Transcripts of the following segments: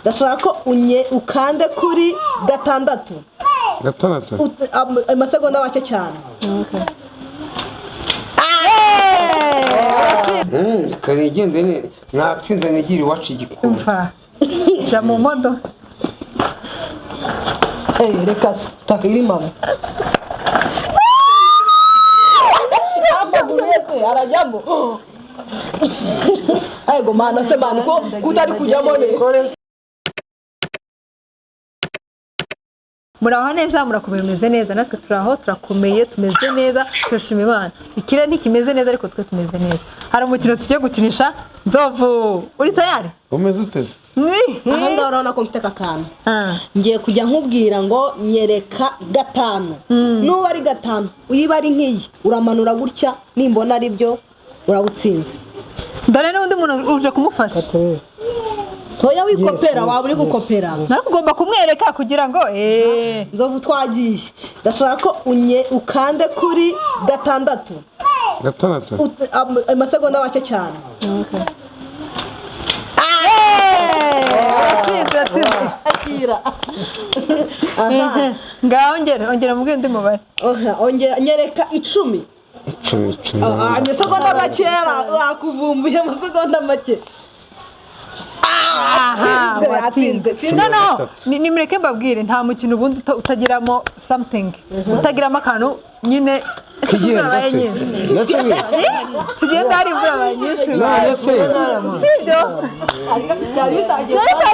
ndashaka ko ukande kuri gatandatu amasegonda make cyane. Kanigende natsinze nigiri wacu igikumva ja mu modo reka takiri mama arajyamo ayego mana se bani ko kutari kujyamo ne. Muraho neza murakomeye meze neza natwe turaho turakomeye tumeze neza turashima Imana. Ikire ntikimeze neza ariko twe tumeze neza. Hari umukino tugiye gukinisha Nzovu. Uri tayari? Umeze uteze? Aha ngaho urabona ko mfite akakana. Ngiye kujya nkubwira ngo nyereka gatanu. Nuba ari gatanu uyiba ari nkiyi uramanura gutya nimbona ari byo urawutsinze. Dore n'undi muntu uje kumufasha. Hoya wikopera waba uri gukopera. Nakugomba kumwereka kugira ngo Nzovu twagiye. Ndashaka ko ukande kuri gatandatu. Amasegonda make cyane. Akira. Ngaho ongera mubwire ndi mubare. Ongera nyereka 10. 10. Amasegonda make akuvumbuye amasegonda make. Watsinze. No. Nimureke mbabwire nta mukino ubundi utagiramo something. Utagiramo akantu nyine kigenda se. Tugenda hari imvura nyinshi. Sibyo?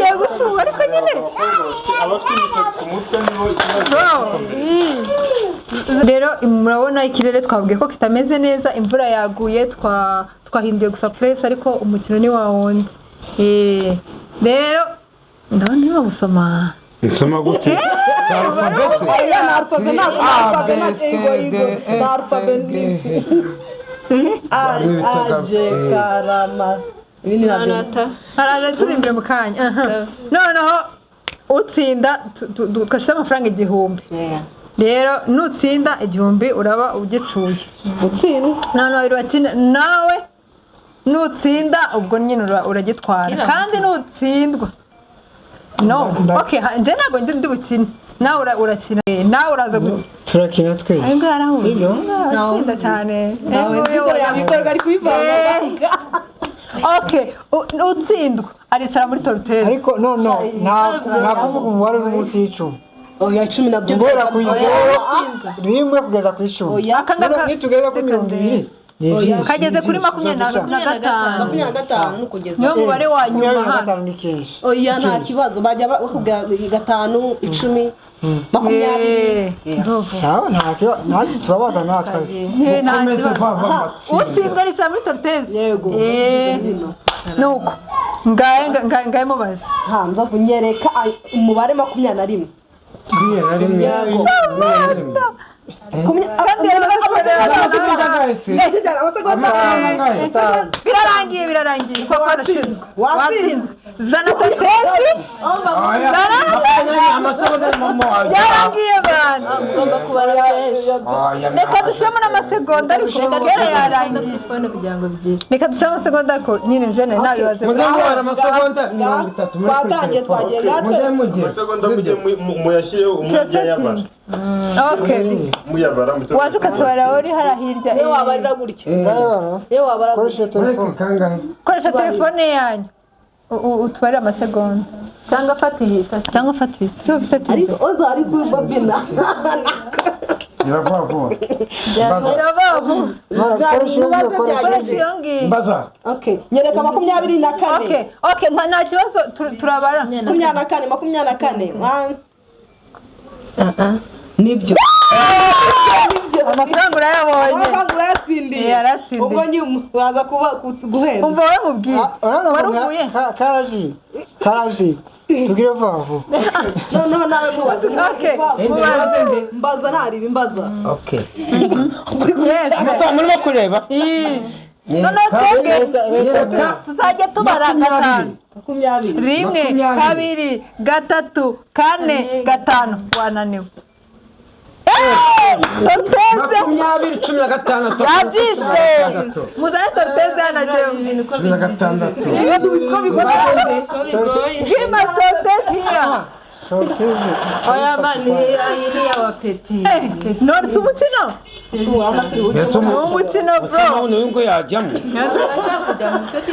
Yari gushuha ariko nyine. Abafite imisatsi ku mutwe nibo ikibazo. Rero murabona ikirere twabwiye ko kitameze neza, imvura yaguye twahinduye gusa place ariko umukino ni wa wundi. Rero ndabona gusoma isoma gute haraje turi imbere mu kanya noneho utsinda tukashyize amafaranga 1000. Rero nutsinda 1000 uraba ugicuye noneho babiri bakina nawe nutsinda ubwo nyine uragitwara kandi nutsindwa okay nje ntabwo ndi bukine nawe urakina nawe uraza turakina twese ngo arahuye natsinda cyane yabikorwa ari kubivanga. Okay utsindwa aricara muri tortelle ariko nta kuvuga umubare n'umunsi y'icumi. Oya 10 nabyo ngora kuyizera rimwe kugeza ku 10. akangaka nitugeza kuri 20 kageze kuri 25 kugeza niyo mubare wa nyuma oya nta kibazo bajya bakubwira 5 10 20 sawa nta turabaza natwe utsindwa aricara muri tortelle yego nuko ngaye mubaza Nzovu nyereka umubare 21. birarangiye kuko watsinzwe zana tortelle yarangiye bana reka dushiramo n'amasegonda ariko yari yarangiye reka dushiramo amasegonda ariko nyine jene nabibaze twagiye natwe amasegonda muyashyireho umujyi yabara. Okay. Waje ukatubara uri hara hirya. Yewe wabarira gutya. Yewe wabarira koresha telefone. Koresha telefone yanyu. Utubare amasegonda. Cyangwa fatiye. So bisati. Ariko oza ari kubabina. Baza. Okay. Nyereka 24. Okay, nta kibazo turabara. 24. Nibyo. Amafaranga urayabonye. Amafaranga urayatsindiye. Yaratsindiye. Ubwo nyuma waza kuba guhera. Umva wowe mubwiye. Waruvuye. Karazi. Tugire vavu. No nawe mubaze. Okay. Mbaza ntari bimbaza. Okay. Yes. Murimo kureba. None tuzajya tubara 5 20 rimwe 2 3 4 5 wananiwe torteze 20 yabyishe muzane torteze yanaje 16 Gima torteze torteze oya mani iyi ni y'abapeti none si umukino ni umukino bro none uyu ngo yajyamo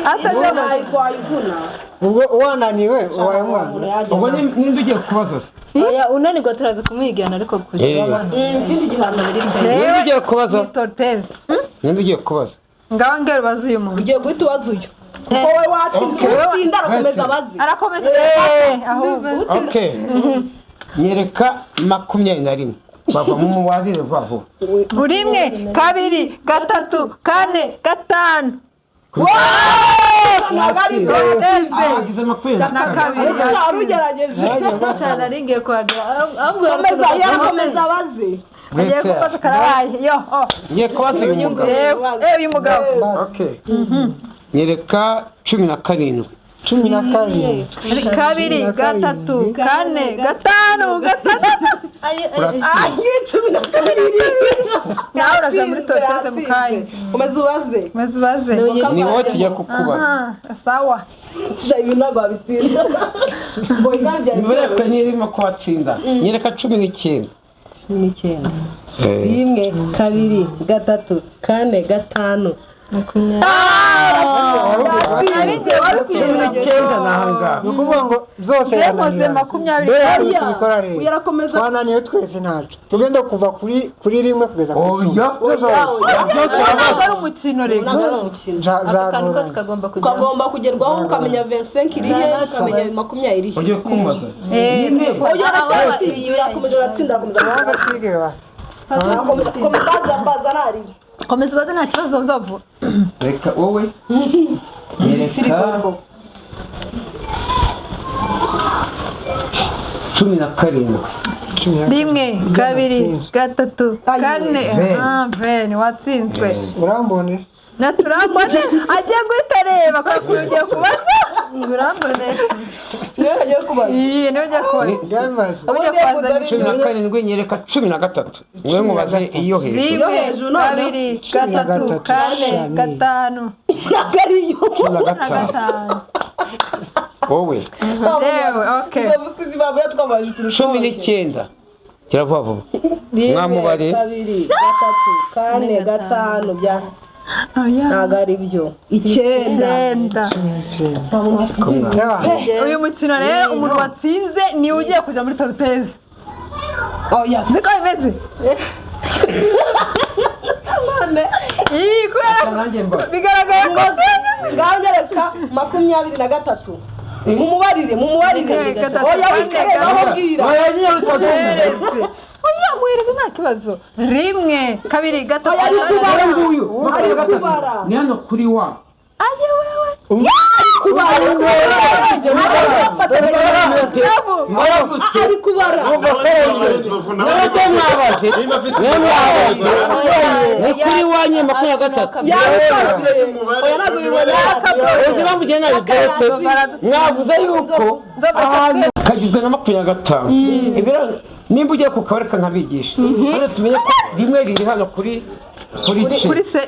atajya twayivuna ubwo wananiwe uwaye mwana ubwo nimba ugiye kubaza se oya unanirwa turaza kumwigana ariko kuri ikindi gihano biri nimba ugiye kubaza ni torteze nimba ugiye kubaza ngaho ngero ubaze uyu muntu ugiye guhita ubaza uyu kuko we watsinze utsinda arakomeza abazi arakomeza ahubwo okay nyereka 21 bava mu mubarire vaho 1 2 3 4 5 agize makwenda na kabiri arugerageje cyane aringiye kwagira arakomeza abazi agiye kubaza karabaye yo ngiye kubaza uyu mugabo uyu mugabo okay nyereka 17 12 kabiri 3 4 5 nawe uraza muri torteze mu kanya komeza ubaze ni wowe tujya kukubaza sawa ibi ntabwo wabitsinda nibareka nirimo kubatsinda nyereka 19 19 rimwe kabiri gatatu kane gatanu ni ukuvuga ngo byose yemoze 20 tubikora rero twananiwe twese ntacu tugenda kuva kuri rimwe kugeza ku icumi ari umukino rero akantu kose kagomba kujya ukagomba kugerwaho ukamenya 25 irihe ukamenya 20 irihe ugiye kumaza yakomeje aratsinda komeza ubaze nta kibazo uzavura reka wowe nyereka 17 rimwe kabiri gatatu kane veni watsinzwe urambone naturambone agiye guhita areba ko ugiye kubaza urambone niyo agiye kubaza iyi niyo ugiye kubaza byamaze ugiye kubaza 17 nyereka 13 wowe mubaze iyo hejuru rimwe kabiri gatatu kane gatanu nagariyo na gatanu wowe yewe okay ubusizi babuye twamaje turusha 19 kiravuga vuba mwamubare kabiri gatatu kane gatanu bya ntabwo ari byo 9 uyu mukino rero umuntu watsinze niwe ugiye kujya muri torteze niko bimeze iyi kubera bigaragara ko ngaho nyereka 23 mumubarire oya wikare naho bwira oya muhereze nta kibazo rimwe kabiri gatatu ari kubara nguyu ari kubara ni hano kuri wa aje wewe ari kubara ni kuri wanye 23 oya ntabwo bibona uzi bamugena bigeretse mwavuze yuko kagizwe na 25 ibiro nimba ugiye kukabareka nkabigisha hano tumenye ko rimwe riri hano kuri se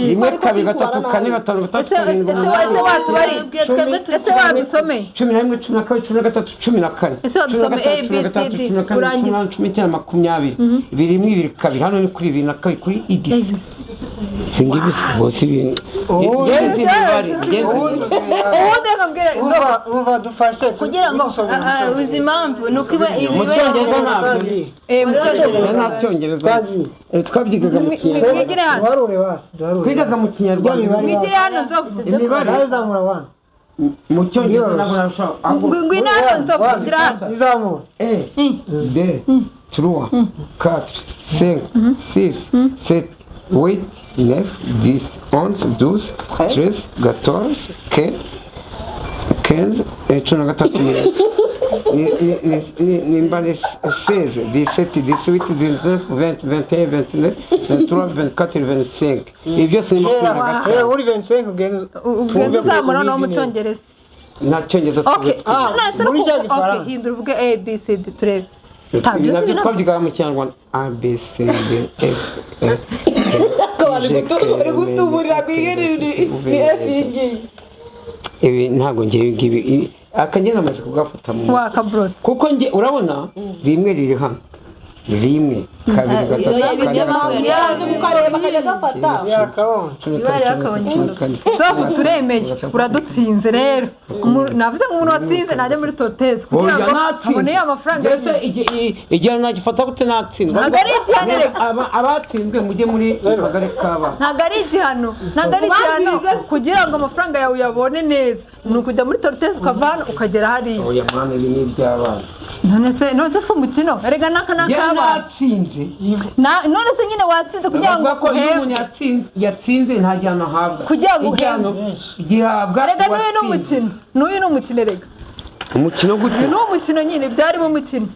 rimwe kabiri gatatu kane gatanu gatatu karindwi ese wadusome 11 12 13 14 ese wadusome A B C D urangiza 20 ibiri rimwe ibiri kabiri hano ni kuri 2 na kabiri kuri igisi singibisi bose ibintu genzi mibare ubundi akambwira umva dufashe kugira ngo uzi impamvu ni uko iba mu cyongereza ntabwo mu cyongereza nta cyongereza twabyigaga mu kinyarwanda duharure basi duharure twigaga mu kinyarwanda mwigire hano nzovu imibare izamura wana mu cyongereza ntabwo narushaho ngwino hano nzovu gira hano izamura de 3 4 5 6 7 8 9 10 11 12 13 14 15 13 nimba ni 16 17 18 19 20 21 29 23 24 25 ibi byose ni 20 uri 25 ugenda uzamura no mu cyongereza nta cyongereza muri cya gifaransa hindura uvuge A B C D turebe nabyo twabyigaga mu kinyarwanda A B C D F bari gutuburira rwigirira ni F y'ingiyi ibi ntabwo ngiye ibi akagenda amaze kugafata mu wakaburotse kuko njye urabona rimwe riri hano rimwe kabiri gatatu kane yaje mukareba akajya gafata zobu turemeye uradutsinze rero navuze ngo umuntu watsinze najya muri totezi kugira ngo abone ya mafaranga igihe nagifata gute natsindwa ntabwo ari igihano abatsinzwe mujye muri kagari k'abana ntabwo ari igihano kugira ngo amafaranga yawe uyabone neza ni ukujya muri totezi ukava hano ukagera hariya oya mwana ibi ni iby'abana none se si umukino erega n'aka n'akabana natsinze none se nyine watsinze kugira ngo ko iyo umuntu yatsinze nta gihano ahabwa kugira ngo gihabwa erega n'uyu ni umukino erega umukino gute uyu ni umukino nyine byari mu mukino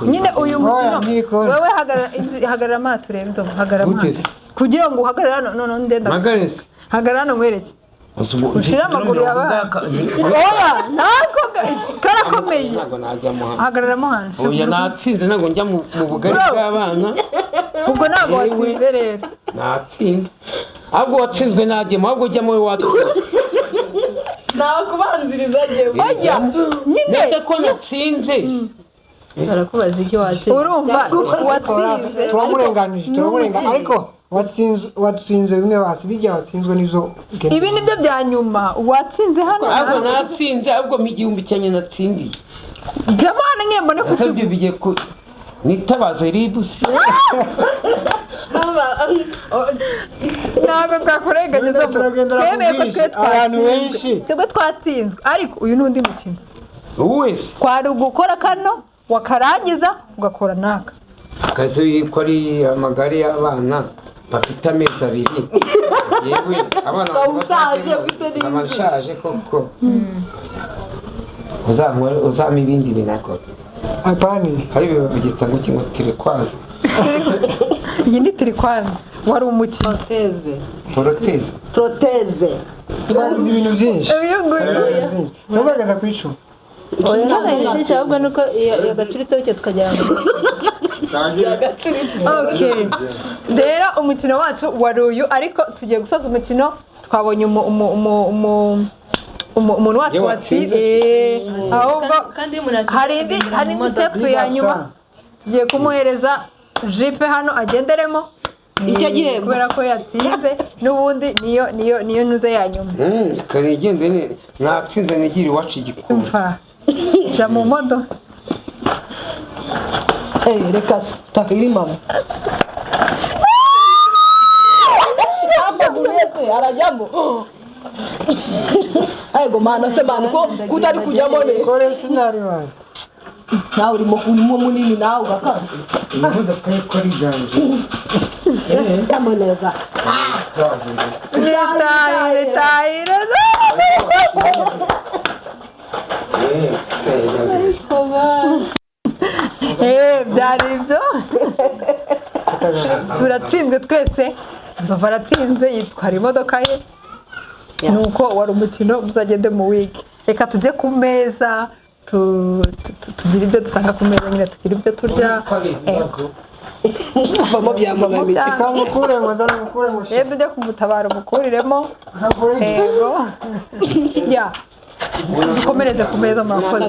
nyine uyu mukino wowe hagarara amaso turebe inzovu hagarara amaso kugira ngo uhagarare hano none ndenda hagarara hano nkwereke ushira amaguru yabaye oya ntabwo karakomeye hagararamo hano oya natsinze ntabwo njya mu bugari bw'abana ubwo ntabwo watsinze rero natsinze ahubwo watsinzwe najyemo ahubwo ujya muri watsinze nawe kubanziriza oya nyine ndetse ko natsinze barakubaza icyo watsinze urumva watsinze turamurenganije ariko watsinze bimwe basi bijya watsinzwe n'izo ibi nibyo bya nyuma watsinze hano ahubwo natsinze ahubwo mu igihumbi cyanjye natsindiye jyamo hano nyine mbone ibyo bigiye ku nitabaza ribusi ntabwo twakurenganya twemeye ko twebwe twatsinzwe ariko uyu ni undi mukino wese twari ugukora kano wakarangiza ugakora n'aka akazi ko ari amagare y'abana bafite amezi abiri yewe abana bashaje koko uzampa ibindi binakora apani hari bigita ngo kimwe tirikwaza iyi ni tirikwaza wari umukino proteze twagize ibintu byinshi tugaragaza ku icumi ahubwo nuko yagacuritseho icyo tukajyana okay rero umukino wacu wari uyu ariko tugiye gusoza umukino twabonye umuntu wacu watsinze ahubwo hari indi step ya nyuma tugiye kumuhereza jipe hano agenderemo icyo gihe kubera ko yatsinze n'ubundi niyo nuze ya nyuma kanigende natsinze nigiri iwacu igikombe jya mu modo reka se taka iri mama amaguru yose arajyamo ayego mana se mana ko utari kujyamo ne kore sinari bana nawe urimo munini nawe ugakara ibuze ko riganje cyamo neza letayire byari ibyo turatsinzwe twese nzova aratsinze yitwara imodoka ye nuko wari umukino muzagende mu wigi reka tujye ku meza tugira ibyo dusanga ku meza nyine tugira ibyo turya vamo byamunaniye kamukure ngo zana mukure ngo rero tujye kumutabara umukuriremo yego ya dukomereze ku meza murakoze